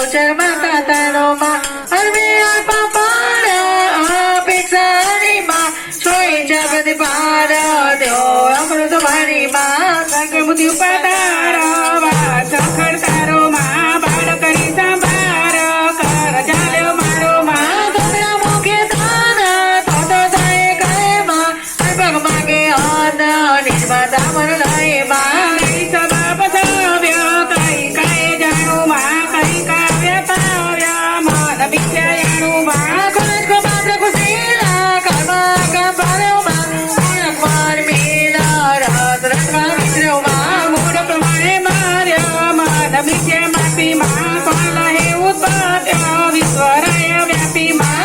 ગૌચર માતા તારો માં હરવે આપા પાર અપેક્ષાની માં સોય જગત પાર દેવો અમૃત ભારી માં સંગ મૃત્યુ પધાર વાત ખડ તારો માં બાળકની સંભાર કર ચાલ્યો મારો માં ધોળા મુખે દાન તો થાય કરે માં પગ માગે આન નિર્માતા મન લાય માં સભા પસાવ્ય કઈ કઈ જાણું માં કઈ કાવ્ય પાવ્ય મન વિદ્યાયાણું માં ખોજ માત્ર ખુશીલા કર્મા કંપાર્યો માં ગુણકવાર મેલા રાત રંગા મિત્ર્યો માં ગુણ પ્રમાણે માર્યો મન વિદ્યા માપી માં કોણ લહે ઉત્પાદ્ય વિશ્વરાય વ્યાપી માં